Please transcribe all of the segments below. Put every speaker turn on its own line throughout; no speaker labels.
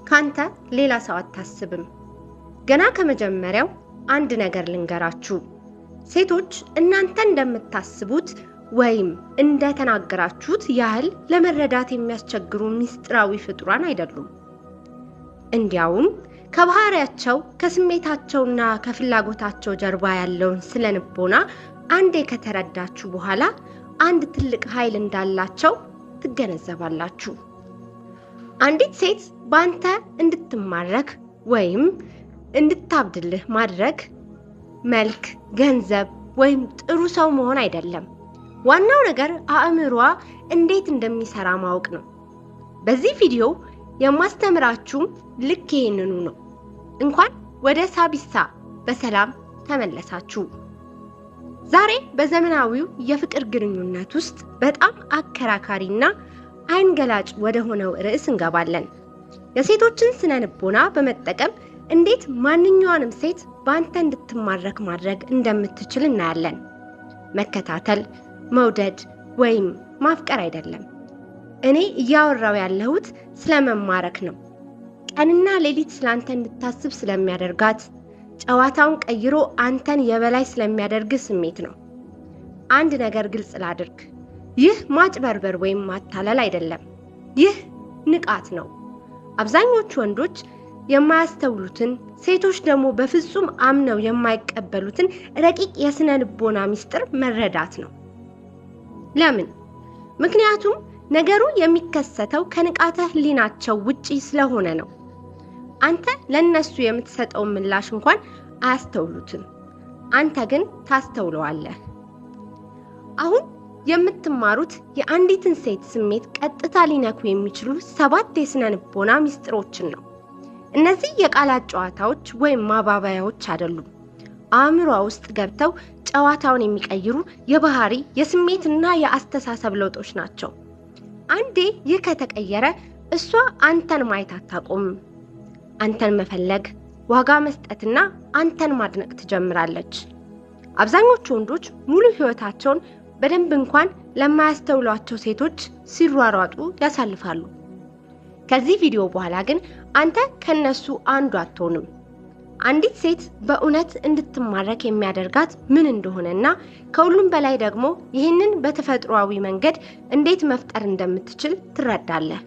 ካንተ ሌላ ሰው አታስብም። ገና ከመጀመሪያው አንድ ነገር ልንገራችሁ። ሴቶች እናንተ እንደምታስቡት ወይም እንደተናገራችሁት ያህል ለመረዳት የሚያስቸግሩ ሚስጥራዊ ፍጡራን አይደሉም። እንዲያውም ከባህሪያቸው ከስሜታቸውና ከፍላጎታቸው ጀርባ ያለውን ስለንቦና አንዴ ከተረዳችሁ በኋላ አንድ ትልቅ ኃይል እንዳላቸው ትገነዘባላችሁ። አንዲት ሴት ባንተ እንድትማረክ ወይም እንድታብድልህ ማድረግ መልክ፣ ገንዘብ ወይም ጥሩ ሰው መሆን አይደለም። ዋናው ነገር አእምሮዋ እንዴት እንደሚሰራ ማወቅ ነው። በዚህ ቪዲዮ የማስተምራችሁ ልክ ይሄንኑ ነው። እንኳን ወደ ሳቢሳ በሰላም ተመለሳችሁ። ዛሬ በዘመናዊው የፍቅር ግንኙነት ውስጥ በጣም አከራካሪና አይን ገላጭ ወደ ሆነው ርዕስ እንገባለን። የሴቶችን ስነ ልቦና በመጠቀም እንዴት ማንኛውንም ሴት ባንተ እንድትማረክ ማድረግ እንደምትችል እናያለን። መከታተል፣ መውደድ ወይም ማፍቀር አይደለም። እኔ እያወራው ያለሁት ስለመማረክ ነው። ቀንና ሌሊት ስላንተ እንድታስብ ስለሚያደርጋት፣ ጨዋታውን ቀይሮ አንተን የበላይ ስለሚያደርግ ስሜት ነው። አንድ ነገር ግልጽ ላድርግ። ይህ ማጭበርበር ወይም ማታለል አይደለም። ይህ ንቃት ነው። አብዛኞቹ ወንዶች የማያስተውሉትን፣ ሴቶች ደግሞ በፍጹም አምነው የማይቀበሉትን ረቂቅ የስነ ልቦና ሚስጥር መረዳት ነው። ለምን? ምክንያቱም ነገሩ የሚከሰተው ከንቃተ ህሊናቸው ውጪ ስለሆነ ነው። አንተ ለነሱ የምትሰጠው ምላሽ እንኳን አያስተውሉትም። አንተ ግን ታስተውለዋለህ። አሁን የምትማሩት የአንዲትን ሴት ስሜት ቀጥታ ሊነኩ የሚችሉ 7 የስነ ልቦና ሚስጥሮችን ነው። እነዚህ የቃላት ጨዋታዎች ወይም ማባባያዎች አይደሉም። አእምሯ ውስጥ ገብተው ጨዋታውን የሚቀይሩ የባህሪ፣ የስሜትና የአስተሳሰብ ለውጦች ናቸው። አንዴ ይህ ከተቀየረ እሷ አንተን ማየት አታቆምም። አንተን መፈለግ፣ ዋጋ መስጠትና አንተን ማድነቅ ትጀምራለች። አብዛኞቹ ወንዶች ሙሉ ህይወታቸውን በደንብ እንኳን ለማያስተውሏቸው ሴቶች ሲሯሯጡ ያሳልፋሉ። ከዚህ ቪዲዮ በኋላ ግን አንተ ከነሱ አንዱ አትሆንም። አንዲት ሴት በእውነት እንድትማረክ የሚያደርጋት ምን እንደሆነና ከሁሉም በላይ ደግሞ ይህንን በተፈጥሯዊ መንገድ እንዴት መፍጠር እንደምትችል ትረዳለህ።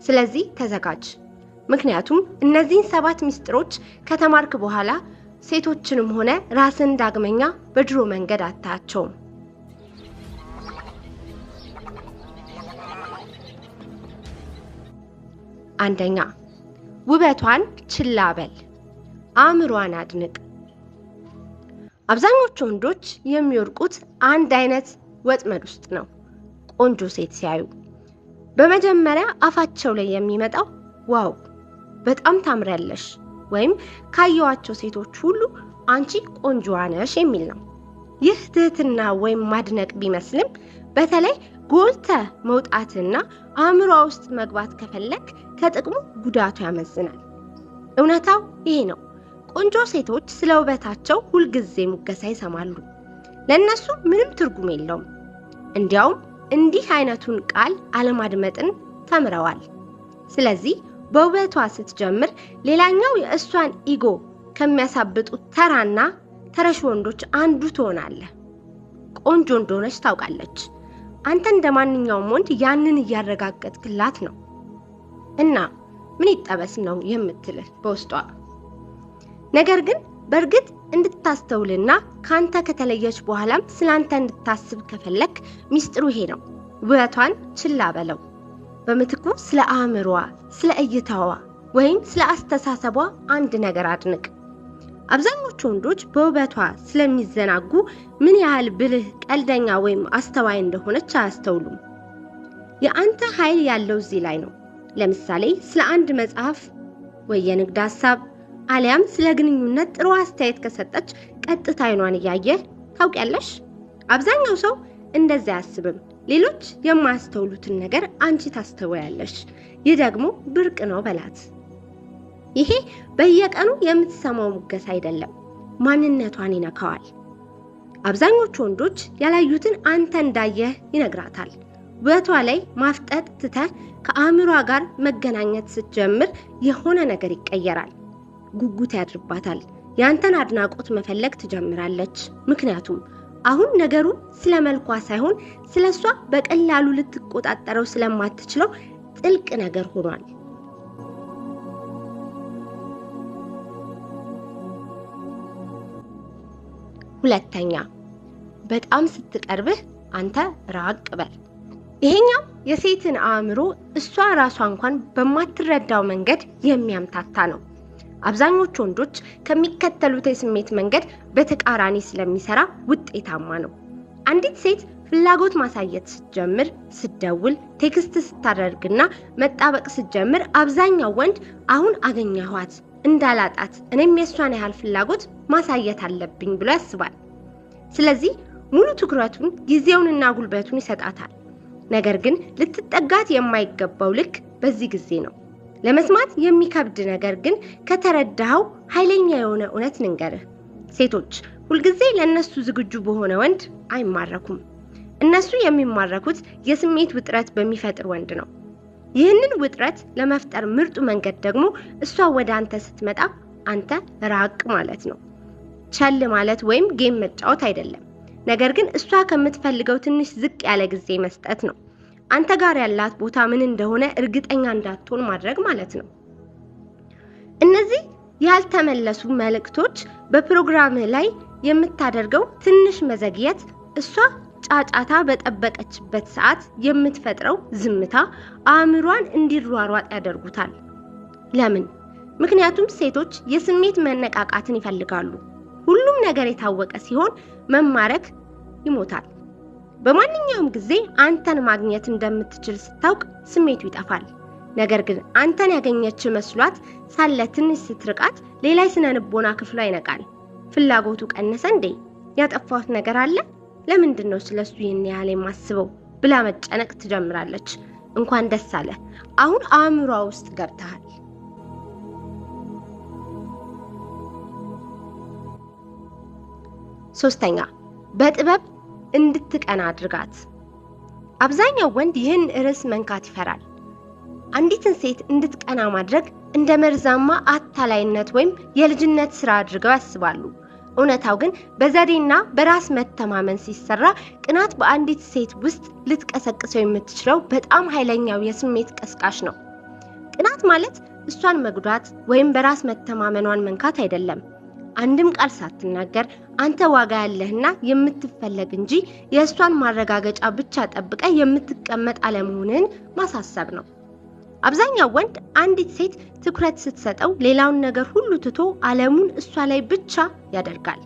ስለዚህ ተዘጋጅ። ምክንያቱም እነዚህን 7 ሚስጥሮች ከተማርክ በኋላ ሴቶችንም ሆነ ራስን ዳግመኛ በድሮ መንገድ አታያቸውም። አንደኛ፣ ውበቷን ችላ በል፣ አእምሯን አድንቅ። አብዛኞቹ ወንዶች የሚወድቁት አንድ አይነት ወጥመድ ውስጥ ነው። ቆንጆ ሴት ሲያዩ በመጀመሪያ አፋቸው ላይ የሚመጣው ዋው በጣም ታምሪያለሽ ወይም ካየዋቸው ሴቶች ሁሉ አንቺ ቆንጆዋ ነሽ የሚል ነው። ይህ ትህትና ወይም ማድነቅ ቢመስልም በተለይ ጎልተ መውጣትና አእምሯ ውስጥ መግባት ከፈለክ ከጥቅሙ ጉዳቱ ያመዝናል። እውነታው ይሄ ነው። ቆንጆ ሴቶች ስለ ውበታቸው ሁልጊዜ ሙገሳ ይሰማሉ። ለነሱ ምንም ትርጉም የለውም። እንዲያውም እንዲህ አይነቱን ቃል አለማድመጥን ተምረዋል። ስለዚህ በውበቷ ስትጀምር ሌላኛው የእሷን ኢጎ ከሚያሳብጡት ተራና ተረሽ ወንዶች አንዱ ትሆናለህ። ቆንጆ እንደሆነች ታውቃለች። አንተ እንደማንኛውም ወንድ ያንን እያረጋገጥክላት ነው። እና ምን ይጠበስ ነው የምትልህ በውስጧ። ነገር ግን በእርግጥ እንድታስተውልና ካንተ ከተለየች በኋላም ስላንተ እንድታስብ ከፈለክ ሚስጥሩ ይሄ ነው። ውበቷን ችላ በለው። በምትኩ ስለ አእምሮዋ፣ ስለ እይታዋ ወይም ስለ አስተሳሰቧ አንድ ነገር አድንቅ። አብዛኞቹ ወንዶች በውበቷ ስለሚዘናጉ ምን ያህል ብልህ፣ ቀልደኛ ወይም አስተዋይ እንደሆነች አያስተውሉም። የአንተ ኃይል ያለው እዚህ ላይ ነው። ለምሳሌ ስለ አንድ መጽሐፍ ወይ የንግድ ሐሳብ አሊያም ስለ ግንኙነት ጥሩ አስተያየት ከሰጠች ቀጥታ አይኗን እያየህ ታውቂያለሽ። አብዛኛው ሰው እንደዛ አያስብም። ሌሎች የማያስተውሉትን ነገር አንቺ ታስተውያለሽ። ይህ ደግሞ ብርቅ ነው በላት። ይሄ በየቀኑ የምትሰማው ሙገሳ አይደለም፣ ማንነቷን ይነካዋል። አብዛኞቹ ወንዶች ያላዩትን አንተ እንዳየህ ይነግራታል። ውበቷ ላይ ማፍጠጥ ትተህ ከአእምሯ ጋር መገናኘት ስትጀምር የሆነ ነገር ይቀየራል። ጉጉት ያድርባታል። ያንተን አድናቆት መፈለግ ትጀምራለች። ምክንያቱም አሁን ነገሩ ስለ መልኳ ሳይሆን ስለሷ በቀላሉ ልትቆጣጠረው ስለማትችለው ጥልቅ ነገር ሆኗል። ሁለተኛ፣ በጣም ስትቀርብህ አንተ ራቅ በል። ይሄኛው የሴትን አእምሮ እሷ ራሷ እንኳን በማትረዳው መንገድ የሚያምታታ ነው። አብዛኞቹ ወንዶች ከሚከተሉት የስሜት መንገድ በተቃራኒ ስለሚሰራ ውጤታማ ነው። አንዲት ሴት ፍላጎት ማሳየት ስትጀምር፣ ስትደውል፣ ቴክስት ስታደርግና መጣበቅ ስትጀምር አብዛኛው ወንድ አሁን አገኘኋት እንዳላጣት እኔም የሷን ያህል ፍላጎት ማሳየት አለብኝ ብሎ ያስባል። ስለዚህ ሙሉ ትኩረቱን ጊዜውንና ጉልበቱን ይሰጣታል። ነገር ግን ልትጠጋት የማይገባው ልክ በዚህ ጊዜ ነው። ለመስማት የሚከብድ ነገር ግን ከተረዳኸው ኃይለኛ የሆነ እውነት ልንገርህ። ሴቶች ሁልጊዜ ለነሱ ዝግጁ በሆነ ወንድ አይማረኩም። እነሱ የሚማረኩት የስሜት ውጥረት በሚፈጥር ወንድ ነው። ይህንን ውጥረት ለመፍጠር ምርጡ መንገድ ደግሞ እሷ ወደ አንተ ስትመጣ አንተ ራቅ ማለት ነው። ቸል ማለት ወይም ጌም መጫወት አይደለም። ነገር ግን እሷ ከምትፈልገው ትንሽ ዝቅ ያለ ጊዜ መስጠት ነው። አንተ ጋር ያላት ቦታ ምን እንደሆነ እርግጠኛ እንዳትሆን ማድረግ ማለት ነው። እነዚህ ያልተመለሱ መልእክቶች በፕሮግራምህ ላይ የምታደርገው ትንሽ መዘግየት፣ እሷ ጫጫታ በጠበቀችበት ሰዓት የምትፈጥረው ዝምታ አእምሯን እንዲሯሯጥ ያደርጉታል። ለምን? ምክንያቱም ሴቶች የስሜት መነቃቃትን ይፈልጋሉ። ሁሉም ነገር የታወቀ ሲሆን መማረክ ይሞታል። በማንኛውም ጊዜ አንተን ማግኘት እንደምትችል ስታውቅ ስሜቱ ይጠፋል። ነገር ግን አንተን ያገኘች መስሏት ሳለ ትንሽ ስትርቃት ሌላ የስነ ልቦና ክፍሏ ይነቃል። ፍላጎቱ ቀነሰ እንዴ? ያጠፋሁት ነገር አለ? ለምንድን ነው ስለሱ ይህን ያህል የማስበው ብላ መጨነቅ ትጀምራለች። እንኳን ደስ አለ፣ አሁን አእምሯ ውስጥ ገብተሃል። ሶስተኛ፣ በጥበብ እንድትቀና አድርጋት። አብዛኛው ወንድ ይህን ርዕስ መንካት ይፈራል። አንዲትን ሴት እንድትቀና ማድረግ እንደ መርዛማ አታላይነት ወይም የልጅነት ስራ አድርገው ያስባሉ። እውነታው ግን በዘዴና በራስ መተማመን ሲሰራ ቅናት በአንዲት ሴት ውስጥ ልትቀሰቅሰው የምትችለው በጣም ኃይለኛው የስሜት ቀስቃሽ ነው። ቅናት ማለት እሷን መጉዳት ወይም በራስ መተማመኗን መንካት አይደለም። አንድም ቃል ሳትናገር አንተ ዋጋ ያለህና የምትፈለግ እንጂ የእሷን ማረጋገጫ ብቻ ጠብቀ የምትቀመጥ አለመሆንህን ማሳሰብ ነው። አብዛኛው ወንድ አንዲት ሴት ትኩረት ስትሰጠው ሌላውን ነገር ሁሉ ትቶ ዓለሙን እሷ ላይ ብቻ ያደርጋል።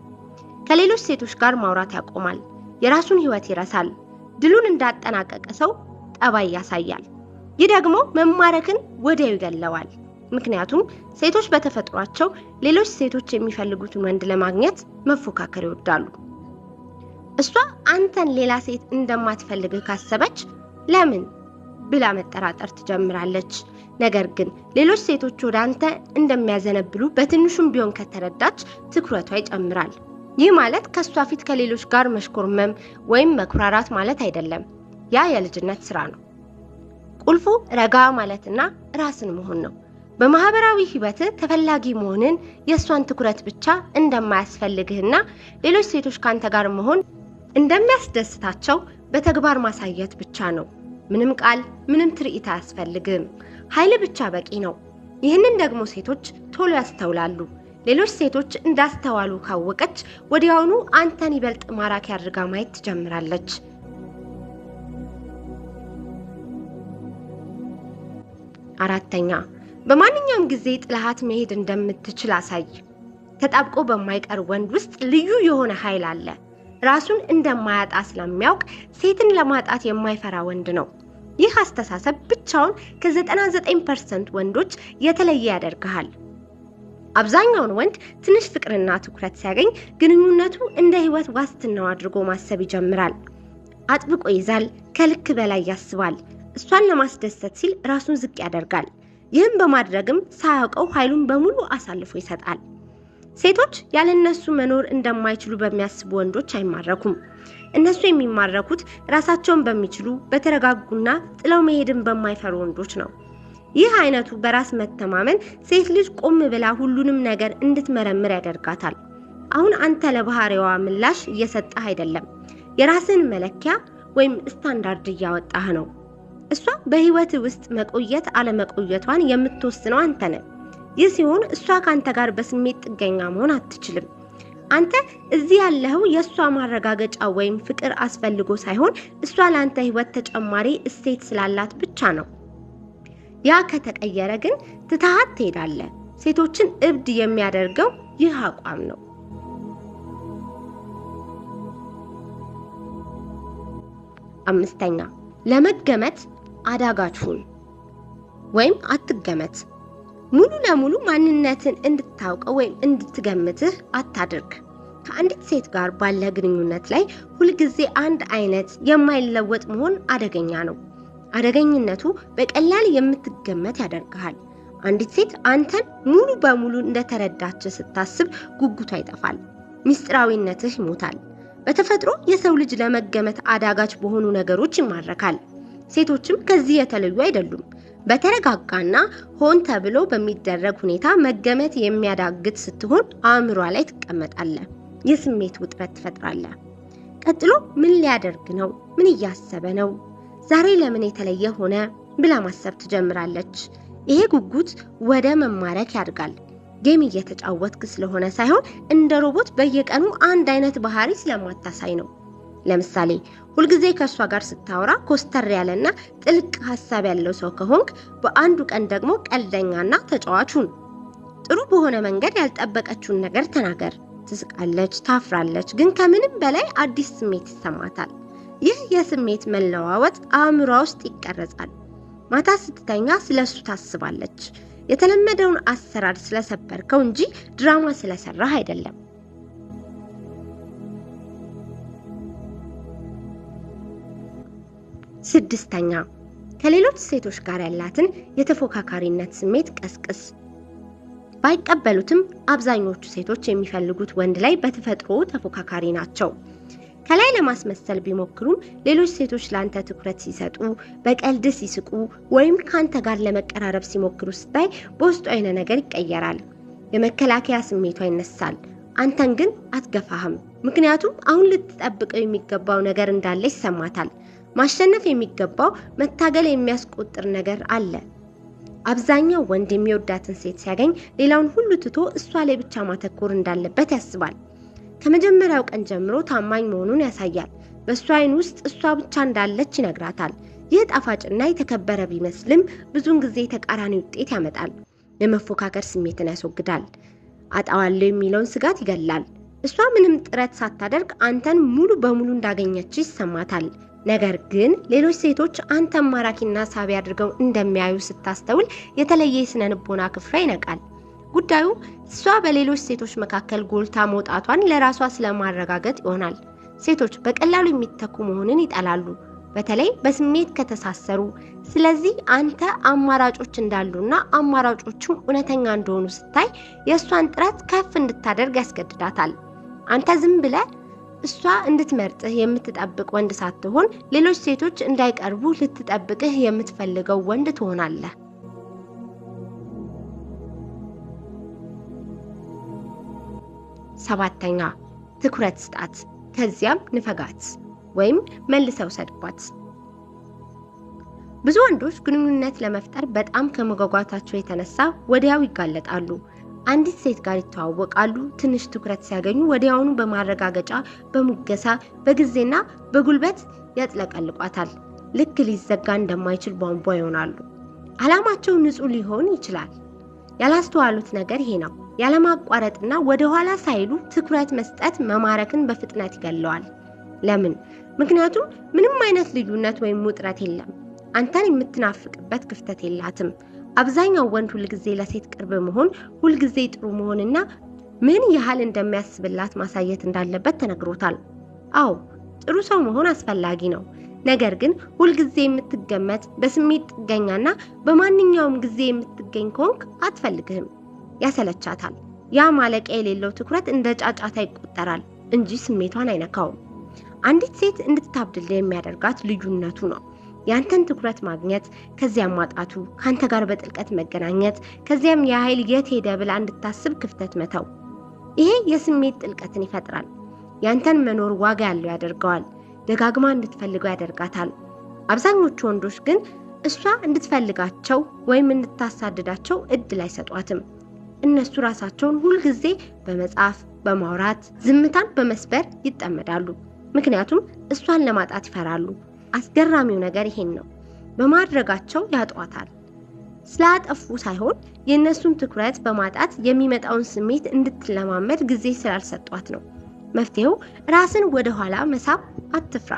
ከሌሎች ሴቶች ጋር ማውራት ያቆማል። የራሱን ህይወት ይረሳል። ድሉን እንዳጠናቀቀ ሰው ጠባይ ያሳያል። ይህ ደግሞ መማረክን ወዲያው ይገለዋል። ምክንያቱም ሴቶች በተፈጥሯቸው ሌሎች ሴቶች የሚፈልጉትን ወንድ ለማግኘት መፎካከር ይወዳሉ። እሷ አንተን ሌላ ሴት እንደማትፈልግህ ካሰበች ለምን ብላ መጠራጠር ትጀምራለች። ነገር ግን ሌሎች ሴቶች ወደ አንተ እንደሚያዘነብሉ በትንሹም ቢሆን ከተረዳች ትኩረቷ ይጨምራል። ይህ ማለት ከሷ ፊት ከሌሎች ጋር መሽኮርመም ወይም መኩራራት ማለት አይደለም። ያ የልጅነት ስራ ነው። ቁልፉ ረጋ ማለትና ራስን መሆን ነው። በማህበራዊ ህይወት ተፈላጊ መሆንን የሷን ትኩረት ብቻ እንደማያስፈልግህና ሌሎች ሴቶች ካንተ ጋር መሆን እንደሚያስደስታቸው በተግባር ማሳየት ብቻ ነው። ምንም ቃል፣ ምንም ትርኢት አያስፈልግም። ኃይል ብቻ በቂ ነው። ይህንን ደግሞ ሴቶች ቶሎ ያስተውላሉ። ሌሎች ሴቶች እንዳስተዋሉ ካወቀች ወዲያውኑ አንተን ይበልጥ ማራኪ አድርጋ ማየት ትጀምራለች። አራተኛ፣ በማንኛውም ጊዜ ጥላሃት መሄድ እንደምትችል አሳይ። ተጣብቆ በማይቀር ወንድ ውስጥ ልዩ የሆነ ኃይል አለ። ራሱን እንደማያጣ ስለሚያውቅ ሴትን ለማጣት የማይፈራ ወንድ ነው። ይህ አስተሳሰብ ብቻውን ከ99% ወንዶች የተለየ ያደርጋል። አብዛኛውን ወንድ ትንሽ ፍቅርና ትኩረት ሲያገኝ ግንኙነቱ እንደ ህይወት ዋስትናው አድርጎ ማሰብ ይጀምራል። አጥብቆ ይዛል፣ ከልክ በላይ ያስባል። እሷን ለማስደሰት ሲል ራሱን ዝቅ ያደርጋል። ይህም በማድረግም ሳያውቀው ኃይሉን በሙሉ አሳልፎ ይሰጣል። ሴቶች ያለነሱ መኖር እንደማይችሉ በሚያስቡ ወንዶች አይማረኩም። እነሱ የሚማረኩት ራሳቸውን በሚችሉ በተረጋጉና ጥለው መሄድን በማይፈሩ ወንዶች ነው። ይህ አይነቱ በራስ መተማመን ሴት ልጅ ቆም ብላ ሁሉንም ነገር እንድትመረምር ያደርጋታል። አሁን አንተ ለባህሪዋ ምላሽ እየሰጠህ አይደለም፣ የራስን መለኪያ ወይም ስታንዳርድ እያወጣህ ነው። እሷ በህይወት ውስጥ መቆየት አለመቆየቷን የምትወስነው አንተ ነህ። ይህ ሲሆን እሷ ካንተ ጋር በስሜት ጥገኛ መሆን አትችልም። አንተ እዚህ ያለኸው የእሷ ማረጋገጫ ወይም ፍቅር አስፈልጎ ሳይሆን እሷ ለአንተ ህይወት ተጨማሪ እሴት ስላላት ብቻ ነው። ያ ከተቀየረ ግን ትተሃት ትሄዳለህ። ሴቶችን እብድ የሚያደርገው ይህ አቋም ነው። 5ኛ ለመገመት አዳጋች ሁን ወይም አትገመት። ሙሉ ለሙሉ ማንነትን እንድታውቀው ወይም እንድትገምትህ አታድርግ። ከአንዲት ሴት ጋር ባለ ግንኙነት ላይ ሁልጊዜ አንድ አይነት የማይለወጥ መሆን አደገኛ ነው። አደገኝነቱ በቀላል የምትገመት ያደርግሃል። አንዲት ሴት አንተን ሙሉ በሙሉ እንደተረዳች ስታስብ ጉጉቷ ይጠፋል፣ ሚስጥራዊነትህ ይሞታል። በተፈጥሮ የሰው ልጅ ለመገመት አዳጋች በሆኑ ነገሮች ይማረካል። ሴቶችም ከዚህ የተለዩ አይደሉም። በተረጋጋና ሆን ተብሎ በሚደረግ ሁኔታ መገመት የሚያዳግት ስትሆን አእምሯ ላይ ትቀመጣለህ። የስሜት ውጥረት ትፈጥራለህ። ቀጥሎ ምን ሊያደርግ ነው? ምን እያሰበ ነው? ዛሬ ለምን የተለየ ሆነ ብላ ማሰብ ትጀምራለች። ይሄ ጉጉት ወደ መማረክ ያድጋል። ጌም እየተጫወትክ ስለሆነ ሳይሆን እንደ ሮቦት በየቀኑ አንድ አይነት ባህሪ ስለማታሳይ ነው። ለምሳሌ ሁልጊዜ ከሷ ጋር ስታወራ ኮስተር ያለና ጥልቅ ሐሳብ ያለው ሰው ከሆንክ በአንዱ ቀን ደግሞ ቀልደኛና ተጫዋች ሁን። ጥሩ በሆነ መንገድ ያልጠበቀችውን ነገር ተናገር። ትስቃለች፣ ታፍራለች፣ ግን ከምንም በላይ አዲስ ስሜት ይሰማታል። ይህ የስሜት መለዋወጥ አእምሯ ውስጥ ይቀረጻል። ማታ ስትተኛ ስለሱ ታስባለች። የተለመደውን አሰራር ስለሰበርከው እንጂ ድራማ ስለሰራህ አይደለም። 6ኛ ከሌሎች ሴቶች ጋር ያላትን የተፎካካሪነት ስሜት ቀስቅስ። ባይቀበሉትም አብዛኞቹ ሴቶች የሚፈልጉት ወንድ ላይ በተፈጥሮ ተፎካካሪ ናቸው። ከላይ ለማስመሰል ቢሞክሩም ሌሎች ሴቶች ላንተ ትኩረት ሲሰጡ፣ በቀልድ ሲስቁ ወይም ካንተ ጋር ለመቀራረብ ሲሞክሩ ስታይ በውስጡ አይነ ነገር ይቀየራል። የመከላከያ ስሜቷ ይነሳል። አንተን ግን አትገፋህም። ምክንያቱም አሁን ልትጠብቀው የሚገባው ነገር እንዳለ ይሰማታል። ማሸነፍ የሚገባው መታገል የሚያስቆጥር ነገር አለ። አብዛኛው ወንድ የሚወዳትን ሴት ሲያገኝ ሌላውን ሁሉ ትቶ እሷ ላይ ብቻ ማተኮር እንዳለበት ያስባል። ከመጀመሪያው ቀን ጀምሮ ታማኝ መሆኑን ያሳያል። በእሷ አይን ውስጥ እሷ ብቻ እንዳለች ይነግራታል። ይህ ጣፋጭና የተከበረ ቢመስልም ብዙውን ጊዜ ተቃራኒ ውጤት ያመጣል። የመፎካከር ስሜትን ያስወግዳል። አጣዋለሁ የሚለውን ስጋት ይገላል። እሷ ምንም ጥረት ሳታደርግ አንተን ሙሉ በሙሉ እንዳገኘች ይሰማታል። ነገር ግን ሌሎች ሴቶች አንተን ማራኪና ሳቢ አድርገው እንደሚያዩ ስታስተውል የተለየ የስነ ልቦና ክፍሏ ይነቃል። ጉዳዩ እሷ በሌሎች ሴቶች መካከል ጎልታ መውጣቷን ለራሷ ስለማረጋገጥ ይሆናል። ሴቶች በቀላሉ የሚተኩ መሆንን ይጠላሉ፣ በተለይ በስሜት ከተሳሰሩ። ስለዚህ አንተ አማራጮች እንዳሉና አማራጮቹም እውነተኛ እንደሆኑ ስታይ የእሷን ጥረት ከፍ እንድታደርግ ያስገድዳታል። አንተ ዝም ብለህ እሷ እንድትመርጥህ የምትጠብቅ ወንድ ሳትሆን ሌሎች ሴቶች እንዳይቀርቡ ልትጠብቅህ የምትፈልገው ወንድ ትሆናለህ። 7ኛ ትኩረት ስጣት፣ ከዚያም ንፈጋት ወይም መልሰው ሰድባት። ብዙ ወንዶች ግንኙነት ለመፍጠር በጣም ከመጓጓታቸው የተነሳ ወዲያው ይጋለጣሉ። አንዲት ሴት ጋር ይተዋወቃሉ። ትንሽ ትኩረት ሲያገኙ ወዲያውኑ በማረጋገጫ፣ በሙገሳ፣ በጊዜና በጉልበት ያጥለቀልቋታል። ልክ ሊዘጋ እንደማይችል ቧንቧ ይሆናሉ። ዓላማቸው ንጹህ ሊሆን ይችላል። ያላስተዋሉት ነገር ይሄ ነው። ያለማቋረጥና ወደ ኋላ ሳይሉ ትኩረት መስጠት መማረክን በፍጥነት ይገለዋል። ለምን? ምክንያቱም ምንም አይነት ልዩነት ወይም ውጥረት የለም። አንተን የምትናፍቅበት ክፍተት የላትም። አብዛኛው ወንድ ሁልጊዜ ለሴት ቅርብ መሆን፣ ሁልጊዜ ጥሩ መሆንና ምን ያህል እንደሚያስብላት ማሳየት እንዳለበት ተነግሮታል። አዎ ጥሩ ሰው መሆን አስፈላጊ ነው። ነገር ግን ሁልጊዜ የምትገመት፣ በስሜት ጥገኛና በማንኛውም ጊዜ የምትገኝ ከሆንክ አትፈልግህም። ያሰለቻታል። ያ ማለቂያ የሌለው ትኩረት እንደ ጫጫታ ይቆጠራል እንጂ ስሜቷን አይነካውም። አንዲት ሴት እንድታብድል የሚያደርጋት ልዩነቱ ነው። ያንተን ትኩረት ማግኘት፣ ከዚያም ማጣቱ፣ ካንተ ጋር በጥልቀት መገናኘት፣ ከዚያም የኃይል የት ሄደ ብላ እንድታስብ ክፍተት መተው። ይሄ የስሜት ጥልቀትን ይፈጥራል። ያንተን መኖር ዋጋ ያለው ያደርገዋል። ደጋግማ እንድትፈልገው ያደርጋታል። አብዛኞቹ ወንዶች ግን እሷ እንድትፈልጋቸው ወይም እንድታሳድዳቸው እድል አይሰጧትም። እነሱ ራሳቸውን ሁልጊዜ በመጻፍ፣ በማውራት፣ ዝምታን በመስበር ይጠመዳሉ። ምክንያቱም እሷን ለማጣት ይፈራሉ። አስገራሚው ነገር ይሄን ነው። በማድረጋቸው ያጧታል። ስላጠፉ ሳይሆን የእነሱን ትኩረት በማጣት የሚመጣውን ስሜት እንድትለማመድ ጊዜ ስላልሰጧት ነው። መፍትሄው ራስን ወደ ኋላ መሳብ፣ አትፍራ።